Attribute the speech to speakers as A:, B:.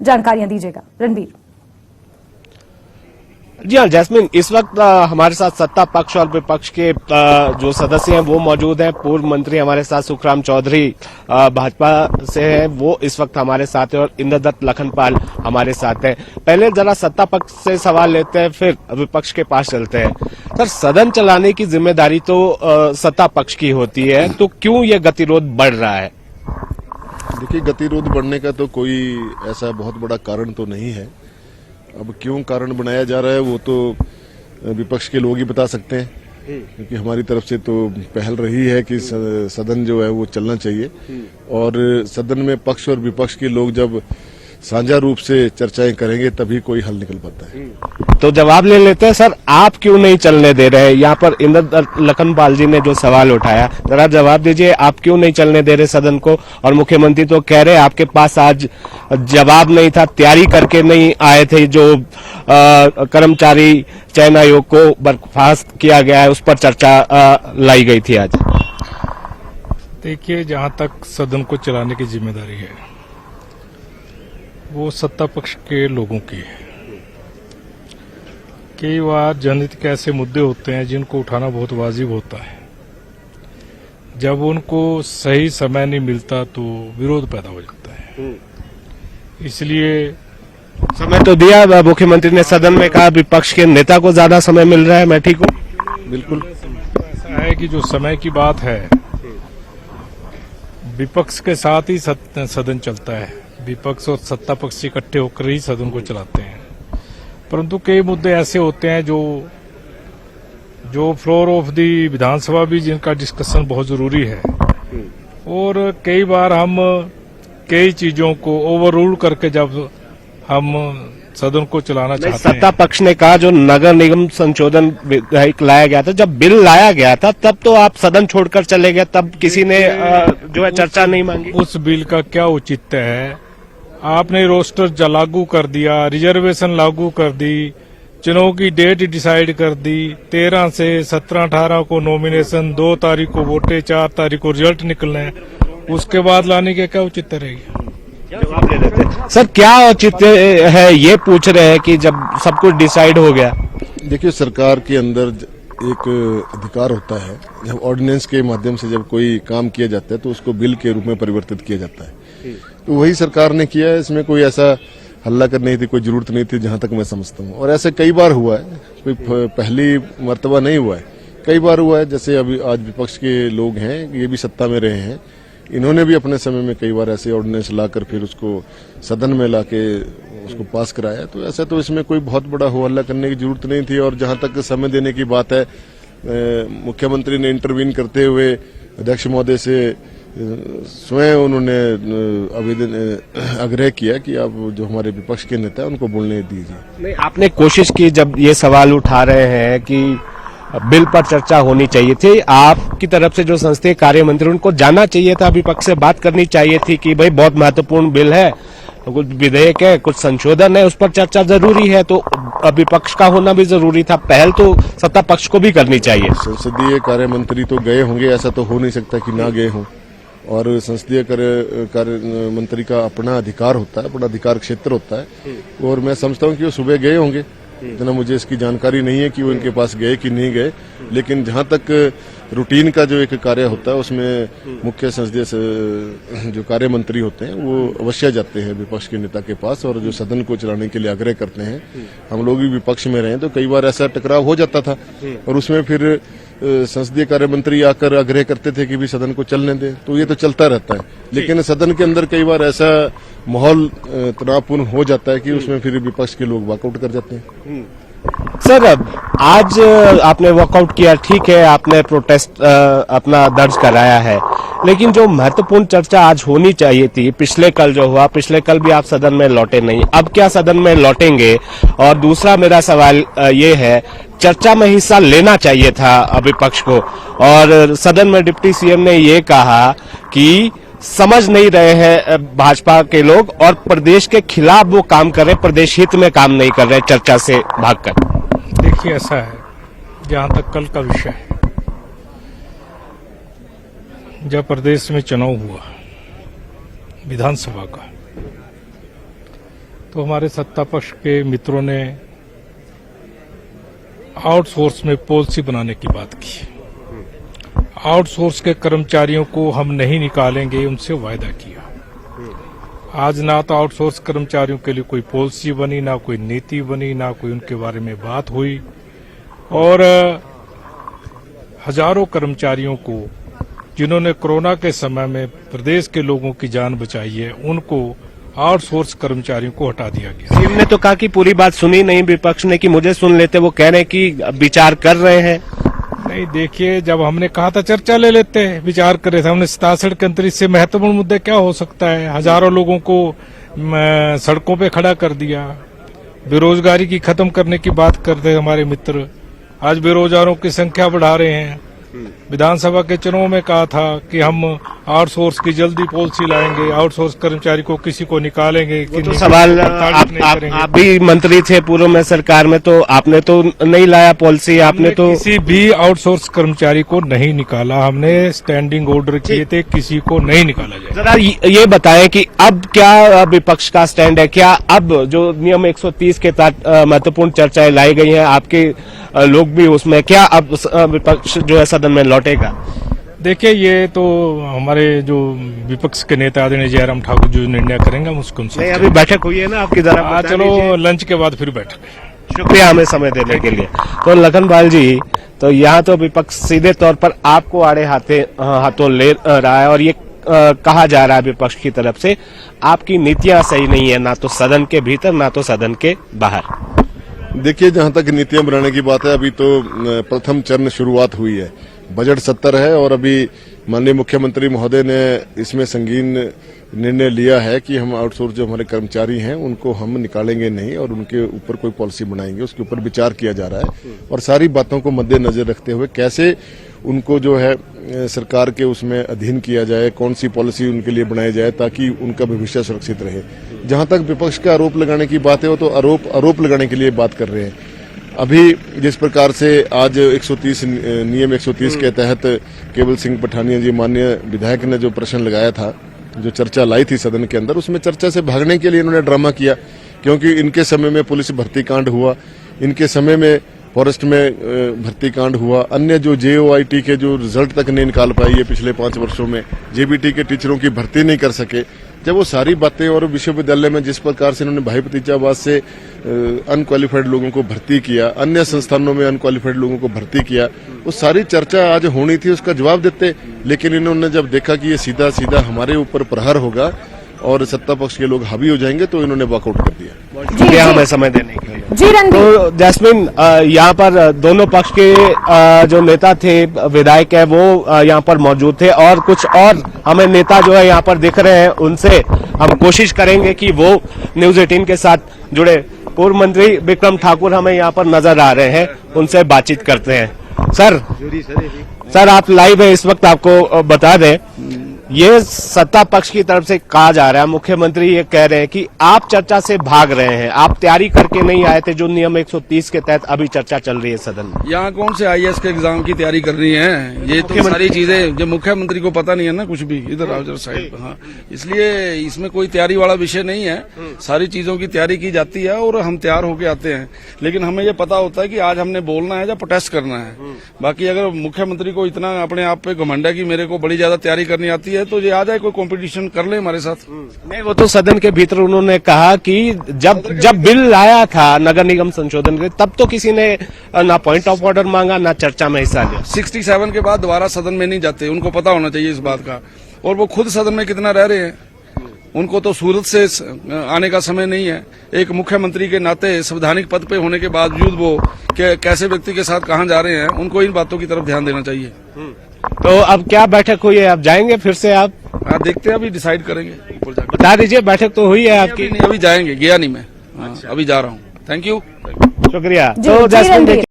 A: जानकारियां दीजिएगा रणबीर।
B: जी हाँ जैस्मिन, इस वक्त हमारे साथ सत्ता पक्ष और विपक्ष के जो सदस्य हैं वो मौजूद हैं। पूर्व मंत्री हमारे साथ सुखराम चौधरी भाजपा से हैं, वो इस वक्त हमारे साथ हैं और इंद्रदत्त लखनपाल हमारे साथ हैं। पहले जरा सत्ता पक्ष से सवाल लेते हैं, फिर विपक्ष के पास चलते हैं। सर, सदन चलाने की जिम्मेदारी तो सत्ता पक्ष की होती है, तो क्यों ये गतिरोध बढ़ रहा है?
C: देखिए, गतिरोध बढ़ने का तो कोई ऐसा बहुत बड़ा कारण तो नहीं है। अब क्यों कारण बनाया जा रहा है वो तो विपक्ष के लोग ही बता सकते हैं, क्योंकि हमारी तरफ से तो पहल रही है कि सदन जो है वो चलना चाहिए और सदन में पक्ष और विपक्ष के लोग जब साझा रूप से चर्चाएं करेंगे तभी कोई हल निकल पाता है।
B: तो जवाब ले लेते हैं। सर, आप क्यों नहीं चलने दे रहे? यहाँ पर इंद्रदत्त लखनपाल जी ने जो सवाल उठाया, जरा जवाब दीजिए, आप क्यों नहीं चलने दे रहे सदन को? और मुख्यमंत्री तो कह रहे आपके पास आज जवाब नहीं था, तैयारी करके नहीं आए थे। जो कर्मचारी चयन आयोग को बर्खास्त किया गया है उस पर चर्चा लाई गई थी आज।
D: देखिए, जहां तक सदन को चलाने की जिम्मेदारी है वो सत्ता पक्ष के लोगों की है। कई बार जनहित के ऐसे मुद्दे होते हैं जिनको उठाना बहुत वाजिब होता है। जब उनको सही समय नहीं मिलता तो विरोध पैदा हो जाता है। इसलिए
B: समय तो दिया, मुख्यमंत्री ने सदन में कहा विपक्ष के नेता को ज्यादा समय मिल रहा है। मैं ठीक हूँ?
C: बिल्कुल
D: ऐसा है कि जो समय की बात है विपक्ष के साथ ही सदन चलता है। विपक्ष और सत्ता पक्ष इकट्ठे होकर ही सदन को चलाते हैं, परंतु कई मुद्दे ऐसे होते हैं जो फ्लोर ऑफ दी विधानसभा भी जिनका डिस्कशन बहुत जरूरी है और कई बार हम कई चीजों को ओवररूल करके जब हम सदन को चलाना चाहते हैं।
B: सत्ता पक्ष ने कहा जो नगर निगम संशोधन विधेयक लाया गया था, जब बिल लाया गया था तब तो आप सदन छोड़कर चले गए, तब किसी ने जो है चर्चा नहीं मांगी।
D: उस बिल का क्या औचित्य है? आपने रोस्टर लागू कर दिया, रिजर्वेशन लागू कर दी, चुनाव की डेट डिसाइड कर दी, 13 से 17-18 को नॉमिनेशन, 2 तारीख को वोटे, 4 तारीख को रिजल्ट निकलना है, उसके बाद लाने के क्या औचित्य रहेगी?
B: जवाब दे देते हैं। सर, क्या औचित्य है ये पूछ रहे हैं कि जब सब कुछ डिसाइड हो गया?
C: देखिए, सरकार के अंदर एक अधिकार होता है, जब ऑर्डिनेंस के माध्यम से जब कोई काम किया जाता है तो उसको बिल के रूप में परिवर्तित किया जाता है। तो वही सरकार ने किया है, इसमें कोई ऐसा हल्ला करने की कोई जरूरत नहीं थी जहां तक मैं समझता हूं। और ऐसे कई बार हुआ है, कोई पहली मर्तबा नहीं हुआ है, कई बार हुआ है। जैसे अभी आज विपक्ष के लोग हैं, ये भी सत्ता में रहे हैं, इन्होंने भी अपने समय में कई बार ऐसे ऑर्डिनेंस लाकर फिर उसको सदन में लाके उसको पास कराया। तो ऐसा तो इसमें कोई बहुत बड़ा हो हल्ला करने की जरूरत नहीं थी। और जहां तक समय देने की बात है, मुख्यमंत्री ने इंटरवीन करते हुए अध्यक्ष महोदय से स्वयं उन्होंने आग्रह किया कि आप जो हमारे विपक्ष के नेता हैं उनको बोलने दीजिए।
B: नहीं, आपने कोशिश की, जब ये सवाल उठा रहे हैं कि बिल पर चर्चा होनी चाहिए थी, आपकी तरफ से जो संसदीय कार्य मंत्री उनको जाना चाहिए था, विपक्ष से बात करनी चाहिए थी कि भाई बहुत महत्वपूर्ण बिल है, कुछ विधेयक है, कुछ संशोधन है, उस पर चर्चा जरूरी है, तो विपक्ष का होना भी जरूरी था। पहल तो सत्ता पक्ष को भी करनी चाहिए।
C: संसदीय कार्य मंत्री तो गए होंगे, ऐसा तो हो नहीं सकता कि ना गए हों। और संसदीय कार्य मंत्री का अपना अधिकार होता है, अपना अधिकार क्षेत्र होता है, और मैं समझता हूं कि वो सुबह गए होंगे। इतना मुझे इसकी जानकारी नहीं है कि वो इनके पास गए कि नहीं गए, लेकिन जहां तक रूटीन का जो एक कार्य होता है उसमें मुख्य संसदीय जो कार्य मंत्री होते हैं वो अवश्य जाते हैं विपक्ष के नेता के पास और जो सदन को चलाने के लिए आग्रह करते हैं। हम लोग भी विपक्ष में रहे तो कई बार ऐसा टकराव हो जाता था और उसमें फिर संसदीय कार्य मंत्री आकर आग्रह करते थे कि भी सदन को चलने दें, तो ये तो चलता रहता है। लेकिन सदन के अंदर कई बार ऐसा माहौल तनावपूर्ण हो जाता है कि उसमें फिर विपक्ष के लोग वॉकआउट कर जाते हैं।
B: सर, आज आपने वॉकआउट किया, ठीक है, आपने प्रोटेस्ट अपना दर्ज कराया है, लेकिन जो महत्वपूर्ण चर्चा आज होनी चाहिए थी, पिछले कल जो हुआ, पिछले कल भी आप सदन में लौटे नहीं, अब क्या सदन में लौटेंगे? और दूसरा मेरा सवाल ये है, चर्चा में हिस्सा लेना चाहिए था विपक्ष को, और सदन में डिप्टी सीएम ने ये कहा कि समझ नहीं रहे हैं भाजपा के लोग और प्रदेश के खिलाफ वो काम कर रहे, प्रदेश हित में काम नहीं कर रहे, चर्चा से भागकर।
D: देखिए, ऐसा है, जहां तक कल का विषय है, जब प्रदेश में चुनाव हुआ विधानसभा का, तो हमारे सत्ता पक्ष के मित्रों ने आउटसोर्स में पॉलिसी बनाने की बात की। आउटसोर्स के कर्मचारियों को हम नहीं निकालेंगे, उनसे वायदा किया। आज ना तो आउटसोर्स कर्मचारियों के लिए कोई पॉलिसी बनी, ना कोई नीति बनी, ना कोई उनके बारे में बात हुई, और हजारों कर्मचारियों को जिन्होंने कोरोना के समय में प्रदेश के लोगों की जान बचाई है, उनको आउटसोर्स कर्मचारियों को हटा दिया गया।
B: सीएम ने तो कहा कि पूरी बात सुनी नहीं विपक्ष ने, कि मुझे सुन लेते। वो कह रहे हैं कि विचार कर रहे हैं।
D: नहीं, देखिए, जब हमने कहा था चर्चा ले लेते हैं, विचार कर रहे थे। हमने 67 के अंतरिक्ष से महत्वपूर्ण मुद्दे क्या हो सकता है? हजारों लोगों को सड़कों पे खड़ा कर दिया। बेरोजगारी की खत्म करने की बात करते हैं हमारे मित्र, आज बेरोजगारों की संख्या बढ़ा रहे हैं। विधानसभा के चुनाव में कहा था कि हम आउटसोर्स की जल्दी पॉलिसी लाएंगे, आउटसोर्स कर्मचारी को किसी को निकालेंगे।
B: तो सवाल, आप भी मंत्री थे पूर्व में सरकार में, तो आपने तो नहीं लाया पॉलिसी। आपने तो
D: किसी भी आउटसोर्स कर्मचारी को नहीं निकाला। हमने स्टैंडिंग ऑर्डर किए थे, किसी को नहीं निकाला जाए।
B: जरा ये बताएं कि अब क्या विपक्ष का स्टैंड है? क्या अब जो नियम 130 के तहत महत्वपूर्ण चर्चाएं लाई गई हैं, आपके लोग भी उसमें, क्या अब विपक्ष जो है सदन में लौटेगा?
D: देखिए, ये तो हमारे जो विपक्ष के नेता आदरणीय जयराम ठाकुर जो निर्णय करेंगे हम उसको
B: नहीं, अभी बैठक हुई है ना आपकी, जरा
D: चलो लंच के बाद फिर बैठक।
B: शुक्रिया हमें समय देने के लिए। तो लखनपाल जी, तो यहाँ तो विपक्ष सीधे तौर पर आपको आड़े हाथों ले रहा है, और ये कहा जा रहा है विपक्ष की तरफ से आपकी नीतियां सही नहीं है, ना तो सदन के भीतर ना तो सदन के बाहर।
C: देखिए, जहां तक नीतियां बनाने की बात है, अभी तो प्रथम चरण शुरुआत हुई है। बजट सत्र है और अभी माननीय मुख्यमंत्री महोदय ने इसमें संगीन निर्णय लिया है कि हम आउटसोर्स जो हमारे कर्मचारी हैं उनको हम निकालेंगे नहीं और उनके ऊपर कोई पॉलिसी बनाएंगे। उसके ऊपर विचार किया जा रहा है और सारी बातों को मद्देनजर रखते हुए कैसे उनको जो है सरकार के उसमें अधीन किया जाए, कौन सी पॉलिसी उनके लिए बनाई जाए ताकि उनका भविष्य सुरक्षित रहे। जहां तक विपक्ष का आरोप लगाने की बात है, वो तो आरोप लगाने के लिए बात कर रहे हैं। अभी जिस प्रकार से आज 130 नियम 130 के तहत केवल सिंह पठानिया जी माननीय विधायक ने जो प्रश्न लगाया था, जो चर्चा लाई थी सदन के अंदर, उसमें चर्चा से भागने के लिए इन्होंने ड्रामा किया, क्योंकि इनके समय में पुलिस भर्ती कांड हुआ, इनके समय में फॉरेस्ट में भर्ती कांड हुआ, अन्य जो JOIT के जो रिजल्ट तक नहीं निकाल पाई है पिछले 5 वर्षों में, JBT के टीचरों की भर्ती नहीं कर सके। जब वो सारी बातें और विश्वविद्यालय में जिस प्रकार से इन्होंने भाई भतीजावाद से अनक्वालिफाइड लोगों को भर्ती किया, अन्य संस्थानों में अनक्वालिफाइड लोगों को भर्ती किया, वो सारी चर्चा आज होनी थी, उसका जवाब देते। लेकिन इन्होंने जब देखा कि ये सीधा सीधा हमारे ऊपर प्रहार होगा और सत्ता पक्ष के लोग हावी हो जाएंगे, तो इन्होंने वॉकआउट कर दिया।
B: शुक्रिया हमें समय देने के लिए।
A: जी रणदीप,
B: तो जैस्मिन, यहाँ पर दोनों पक्ष के जो नेता थे, विधायक है, वो यहाँ पर मौजूद थे, और कुछ और हमें नेता जो है यहाँ पर दिख रहे हैं। उनसे हम कोशिश करेंगे कि वो न्यूज 18 के साथ जुड़े। पूर्व मंत्री विक्रम ठाकुर हमें यहाँ पर नजर आ रहे हैं, उनसे बातचीत करते हैं। सर आप लाइव है इस वक्त, आपको बता दें, ये सत्ता पक्ष की तरफ से कहा जा रहा है, मुख्यमंत्री ये कह रहे हैं कि आप चर्चा से भाग रहे हैं, आप तैयारी करके नहीं आए थे जो नियम 130 के तहत अभी चर्चा चल रही है सदन में।
E: यहाँ कौन से IAS के एग्जाम की तैयारी कर रही है? ये तो सारी चीजें जो मुख्यमंत्री को पता नहीं है ना, कुछ भी इधर राउजर साइड। हाँ, इसलिए इसमें कोई तैयारी वाला विषय नहीं है। सारी चीजों की तैयारी की जाती है और हम तैयार होके आते हैं, लेकिन हमें ये पता होता है कि आज हमने बोलना है या प्रोटेस्ट करना है। बाकी अगर मुख्यमंत्री को इतना अपने आप पे घमंड है कि मेरे को बड़ी ज्यादा तैयारी करनी आती है, तो ये आ जाए, कोई कंपटीशन कर ले हमारे साथ।
B: नहीं, वो तो सदन के भीतर उन्होंने कहा कि जब बिल आया था नगर निगम संशोधन के, तब तो किसी ने ना पॉइंट ऑफ ऑर्डर मांगा ना चर्चा में हिस्सा लिया।
E: 67 के बाद दोबारा सदन में नहीं जाते, उनको पता होना चाहिए इस बात का। और वो खुद सदन में कितना रह रहे हैं, उनको तो सूरत से आने का समय नहीं है। एक मुख्यमंत्री के नाते संवैधानिक पद पे होने के बावजूद वो कैसे व्यक्ति के साथ कहां जा रहे हैं, उनको इन बातों की तरफ ध्यान देना चाहिए।
B: तो अब क्या बैठक हुई है? अब जाएंगे फिर से आप?
E: देखते हैं, अभी डिसाइड करेंगे ऊपर जाकर।
B: बता दीजिए, बैठक तो हुई है आपकी?
E: नहीं, अभी जाएंगे, गया नहीं मैं। अभी जा रहा हूँ। थैंक यू,
B: शुक्रिया।
A: जी,
B: तो
A: जी
B: जैस्मिन
A: रणदीप।